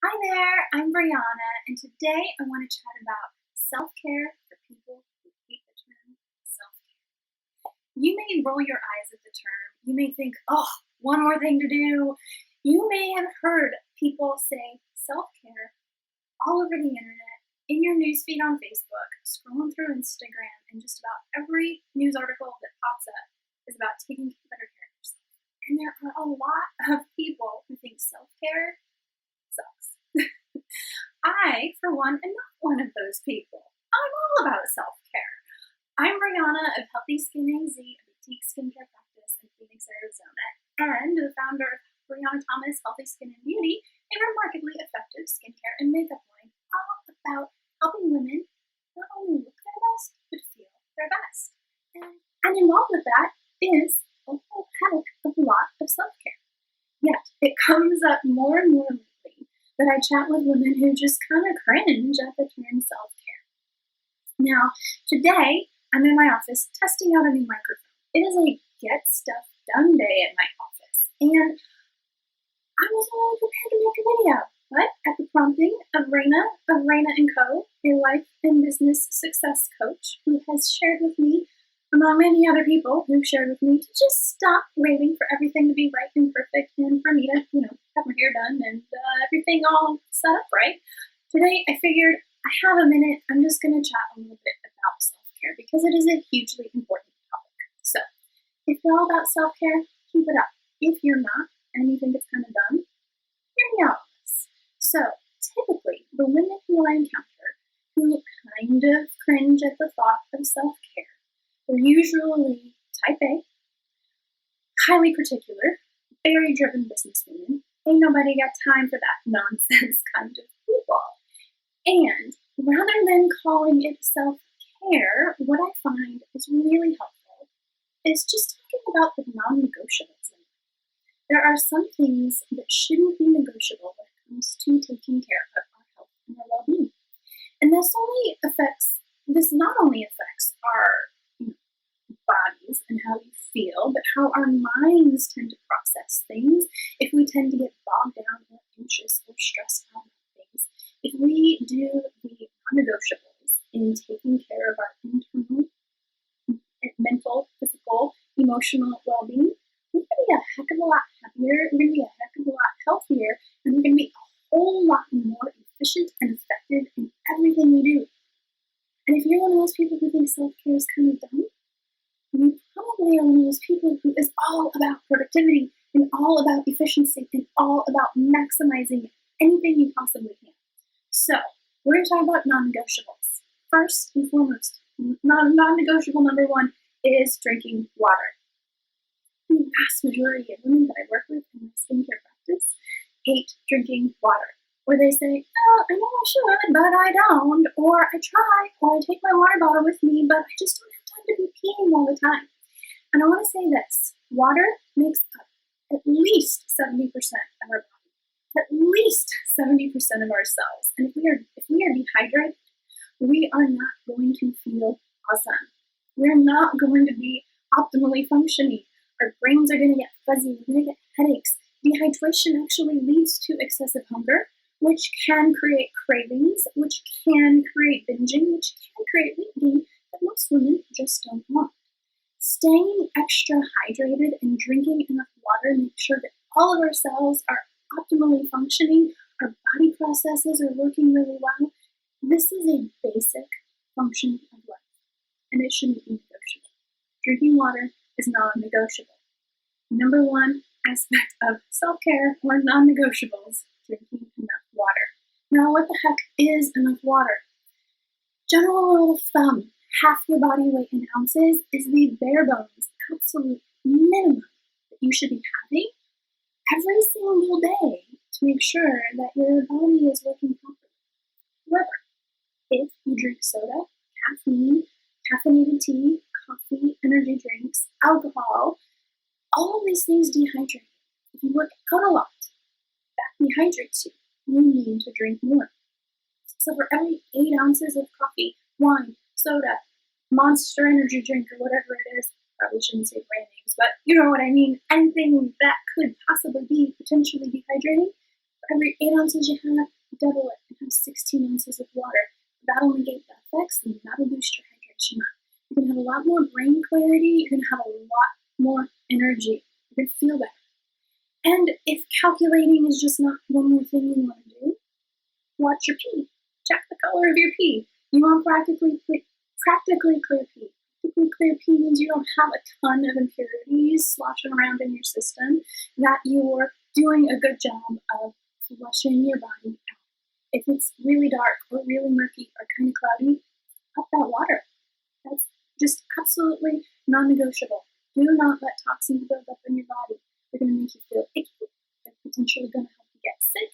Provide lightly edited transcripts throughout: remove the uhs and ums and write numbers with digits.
Hi there, I'm Brianna, and today I want to chat about self-care for people who hate the term self-care. You may roll your eyes at the term. You may think, oh, one more thing to do. You may have heard people say self-care all over the internet, in your newsfeed on Facebook, scrolling through Instagram, and just about every news article that pops up is about taking better care of yourself. And there are a lot of people who think self-care sucks. I, for one, am not one of those people. I'm all about self-care. I'm Brianna of Healthy Skin AZ, a boutique skincare practice in Phoenix, Arizona, and the founder of Brianna Thomas Healthy Skin and Beauty, a remarkably effective skincare and makeup line all about helping women not only look their best, but feel their best. And involved with that is a whole heck of a lot of self-care. Yet, it comes up more and more lately that I chat with women who just kind of cringe at the term self-care. Now, today, I'm in my office testing out a new microphone. It is a get stuff done day at my office, and I wasn't really prepared to make a video, but at the prompting of Raina & Co., a life and business success coach who has shared with me, among many other people who've shared with me, to just stop waiting for everything to be right and perfect and for me to, have my hair done and everything all set up right. Today, I figured I have a minute. I'm just going to chat a little bit about self-care because it is a hugely important topic. So, if you're all about self-care, keep it up. If you're not, and you think it's kind of dumb, hear me out on this. So, typically, the women who I encounter who kind of cringe at the thought of self-care, they're usually type A, highly particular, very driven businesswomen. Ain't nobody got time for that nonsense kind of football. And rather than calling it self-care, what I find is really helpful is just talking about the non-negotiables. There are some things that shouldn't be negotiable when it comes to taking care of our health and our well-being. And this not only affects our bodies and how we feel, but how our minds tend to process things. If we tend to get bogged down or anxious or stressed out about things, if we do the non-negotiables in taking care of our internal, mental, physical, emotional well-being, we're going to be a heck of a lot happier, we're going to be a heck of a lot healthier, and we're going to be a whole lot more efficient and effective in everything we do. And if you're one of those people who think self-care is kind of dumb, you probably are one of those people who is all about productivity and all about efficiency and all about maximizing anything you possibly can. So, we're going to talk about non-negotiables. First and foremost, non-negotiable number one is drinking water. The vast majority of women that I work with in my skincare practice hate drinking water. Or they say, oh, I know I should, but I don't. Or I try, or I take my water bottle with me, but I just don't have time to be peeing all the time. And I want to say this, water makes up at least 70% of our body, at least 70% of our cells. And if we are dehydrated, we are not going to feel awesome. We're not going to be optimally functioning. Our brains are going to get fuzzy, we're going to get headaches. Dehydration actually leads to excessive hunger, which can create cravings, which can create binging, which can create weight gain that most women just don't want. Staying extra hydrated and drinking enough water makes sure that all of our cells are optimally functioning, our body processes are working really well. This is a basic function of life, and it shouldn't be negotiable. Drinking water is non-negotiable. Number one aspect of self-care or non-negotiables, drinking enough water. Now, what the heck is enough water? General rule of thumb, half your body weight in ounces is the bare bones, absolute minimum that you should be having every single day to make sure that your body is working properly. However, if you drink soda, caffeine, caffeinated tea, coffee, energy drinks, alcohol, all of these things dehydrate. If you work out a lot, that dehydrates you. You need to drink more. So for every 8 ounces of coffee, wine, soda, Monster energy drink or whatever it is, probably shouldn't say brand names, but you know what I mean, anything that could possibly be potentially dehydrating, for every 8 ounces you have, double it and have 16 ounces of water. That'll negate the effects and that'll boost your hydration up. You're going to have a lot more brain clarity. You're going to have a lot more energy. You're going to feel better. And if calculating is just not one more thing you want to do, watch your pee. Check the color of your pee. You want practically clear pee. Practically clear pee means you don't have a ton of impurities sloshing around in your system, that you're doing a good job of flushing your body out. If it's really dark or really murky or kind of cloudy, up that water. That's just absolutely non-negotiable. Do not let toxins build up in your body. They're going to make you feel icky. They're potentially going to help you get sick.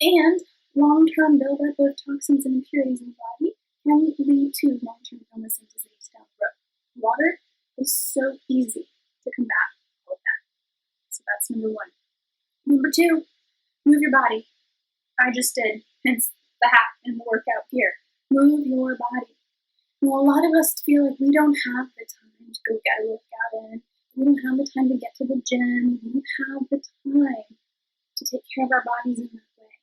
And long-term buildup of toxins and impurities in the body can lead to long-term illness and disease down the road. Water is so easy to combat all of that. So that's number one. Number two, move your body. I just did, hence the hat and the workout gear. Move your body. Now, a lot of us feel like we don't have the time to go get a workout in. We don't have the time to get to the gym. We don't have the time to take care of our bodies in that way.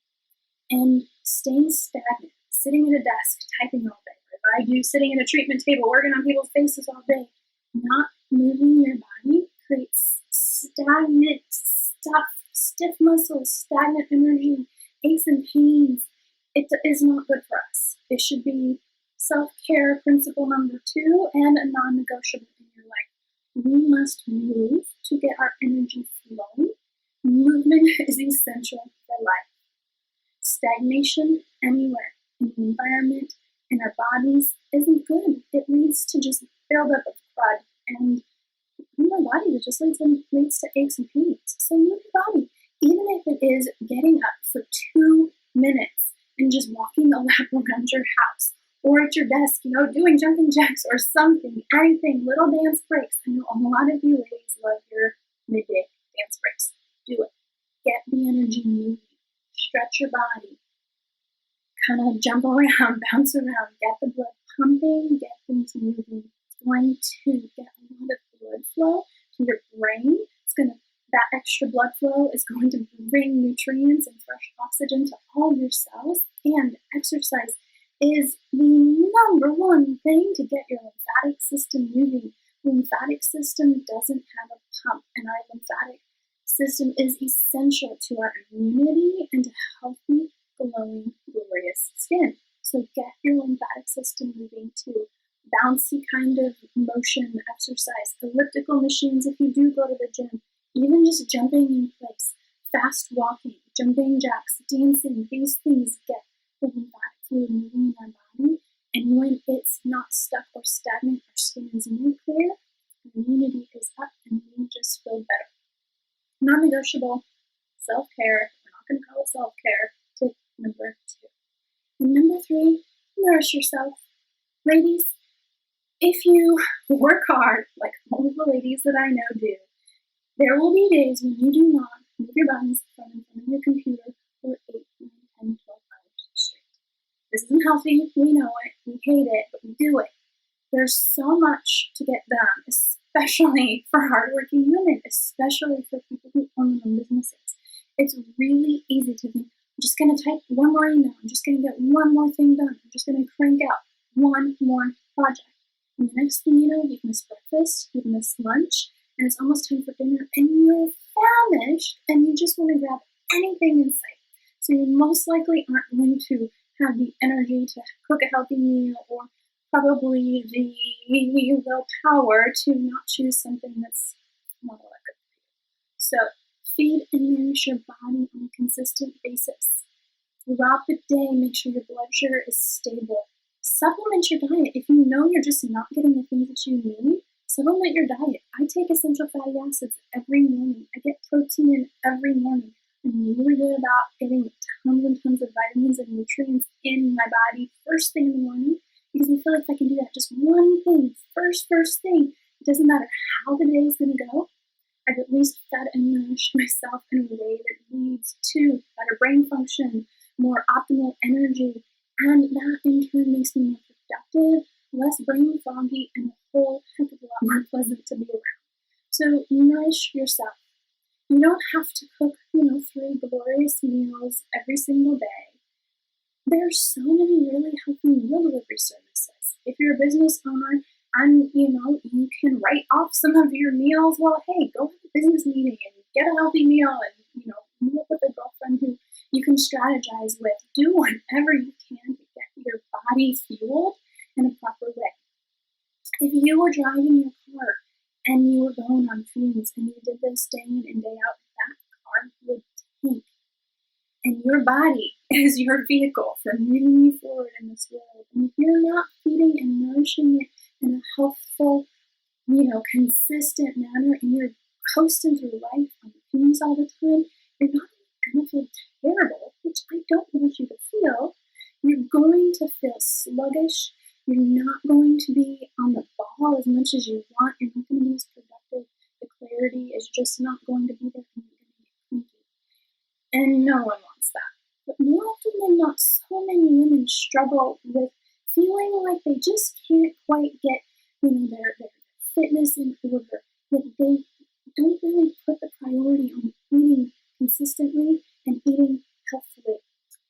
And staying stagnant, sitting at a desk, typing all day, or I do sitting at a treatment table, working on people's faces all day, not moving your body creates stagnant stuff, stiff muscles, stagnant energy, aches and pains. It is not good for us. It should be self-care principle number 2 and a non-negotiable in your life. We must move to get our energy flowing. Movement is essential for life. Stagnation anywhere in the environment, in our bodies, isn't good. It leads to just buildup of crud, and in our bodies, it just leads to aches and pains. So move your body, even if it is getting up for 2 minutes and just walking a lap around your house, or at your desk, doing jumping jacks or something, anything, little dance breaks. I know a lot of you ladies love your midday dance breaks. Do it. Get the energy moving. Stretch your body. Kind of jump around, bounce around, get the blood pumping, get things moving. It's going to get a lot of blood flow to your brain. That extra blood flow is going to bring nutrients and fresh oxygen to all your cells, and exercise is the number one thing to get your lymphatic system moving. The lymphatic system doesn't have a pump, and our lymphatic system is essential to our immunity and to healthy, glowing, glorious skin. So get your lymphatic system moving to bouncy kind of motion exercise, elliptical machines if you do go to the gym, even just jumping in place, fast walking, jumping jacks, dancing. These things get the lymphatic fluid moving in our body, and when it's not stuck or stagnant, our skin is more clear, immunity is up, and we just feel better. Non-negotiable, self-care. We're not going to call it self-care. Tip number 2. And number 3, nourish yourself. Ladies, if you work hard, like all of the ladies that I know do, there will be days when you do not move your bodies from in front of your computer for 8, 9, 10, 12 hours straight. This isn't healthy. We know it. We hate it, but we do it. There's so much to get done, especially for hardworking women, especially for people who own their own businesses. It's really easy to think, I'm just going to type one more email. I'm just going to get one more thing done. I'm just going to crank out one more project. And the next thing you know, you've missed breakfast, you've missed lunch, and it's almost time for dinner, and you're famished, and you just want to grab anything in sight. So you most likely aren't going to have the energy to cook a healthy meal, or probably the willpower to not choose something that's not all that good for you. So feed and nourish your body on a consistent basis. Throughout the day, make sure your blood sugar is stable. Supplement your diet. If you know you're just not getting the things that you need, supplement your diet. I take essential fatty acids every morning. I get protein in every morning. I'm really good about getting tons and tons of vitamins and nutrients in my body first thing in the morning, because I feel like if I can do that just one thing, first thing, it doesn't matter how the day is going to go, I've at least fed and nourished myself in a way that leads to better brain function, more optimal energy, and that in turn makes me more productive, less brain foggy, and a whole heck of a lot more pleasant to be around. So nourish yourself. You don't have to cook, 3 glorious meals every single day. There are so many really healthy meal delivery services. If you're a business owner and you can write off some of your meals, well, hey, go have a business meeting and get a healthy meal and meet up with a girlfriend who you can strategize with. Do whatever you can to get your body fueled in a proper way. If you were driving your car and you were going on fumes and you did this day in and day out, that car would tank. And your body is your vehicle for moving you forward in this world. And if you're not feeding and nourishing it in a healthful, consistent manner, and you're coasting through life on fumes all the time, you're not going to feel terrible, which I don't want you to feel. You're going to feel sluggish. You're not going to be on the ball as much as you want. You're not going to be as productive. The clarity is just not going to be there, and you're going to get cranky. And no one wants that. But more often than not, so many women struggle with feeling like they just can't quite get, their fitness in order. That they don't really put the priority on eating consistently and eating healthfully.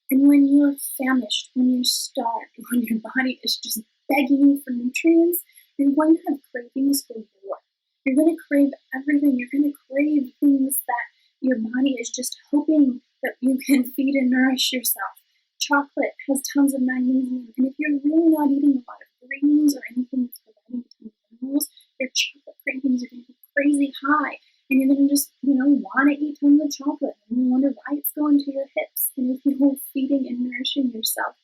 And when you're famished, when you're starved, when your body is just begging you for nutrients, you're going to have cravings for more. You're going to crave everything. You're going to crave things that your body is just hoping that you can feed and nourish yourself. Chocolate has tons of magnesium, and if you're really not eating a lot of greens or anything that's providing tons of minerals, your chocolate cravings are going to be crazy high, and you're going to just, want to eat tons of chocolate, and you wonder why it's going to your hips. And if you were feeding and nourishing yourself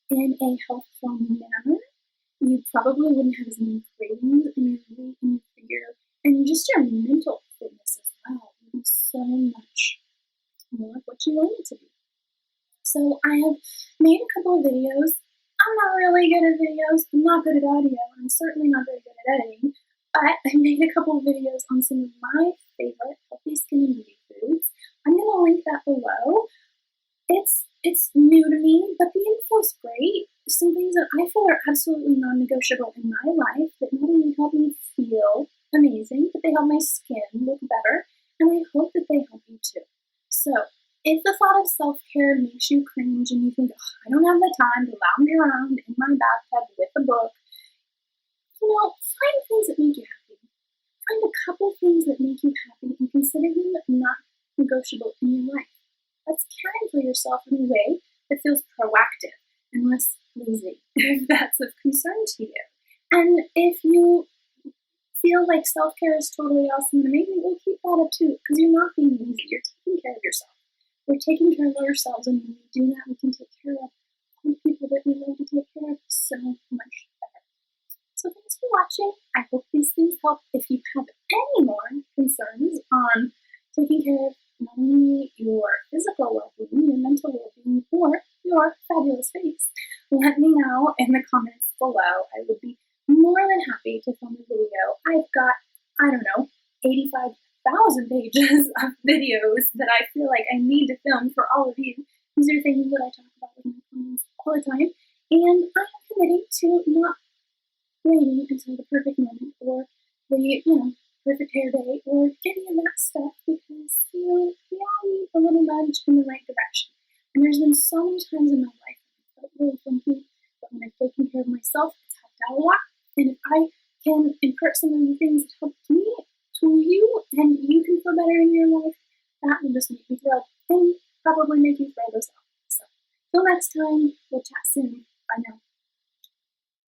in a healthful manner, you probably wouldn't have as many cravings in your weight and your figure, and just your mental fitness as well would be so much more of what you want it to be. So I have made a couple of videos. I'm not really good at videos. I'm not good at audio. I'm certainly not very good at editing. But I made a couple of videos on some of my favorite healthy skin and beauty foods. I'm going to link that below. It's new to me, but the info is great. Some things that I feel are absolutely non-negotiable in my life that not only help me feel amazing, but they help my skin look better, and I hope that they help you too. So, if the thought of self-care makes you cringe and you think, I don't have the time to lounge around in my bathtub with a book, find things that make you happy. Find a couple things that make you happy and consider them not negotiable in your life. That's caring for yourself in a way that feels proactive and less lazy, if that's of concern to you. And if you feel like self-care is totally awesome and amazing, we'll keep that up too, because you're not being lazy. You're taking care of yourself. We're taking care of ourselves, and when we do that, we can take care of all the people that we love to take care of so much better. So thanks for watching. I hope these things help. If you have any more concerns on taking care of not only your physical well-being, your mental well-being, or your fabulous face, let me know in the comments below. I would be more than happy to film a video. I've got, 85,000 pages of videos that I feel like I need to film for all of you. These are things that I talk about in my comments all the time, and I'm committed to not waiting until the perfect moment or the, perfect hair day or any of that stuff, because, we all need a little nudge in the right direction. And there's been so many times in my life when I felt really funky, but when I've taken care of myself, it's helped out a lot. And if I can impart some of the things that helped me to you, and you can feel better in your life, that will just make me thrilled and probably make you thrilled as well. So, till next time, we'll chat soon. Bye now.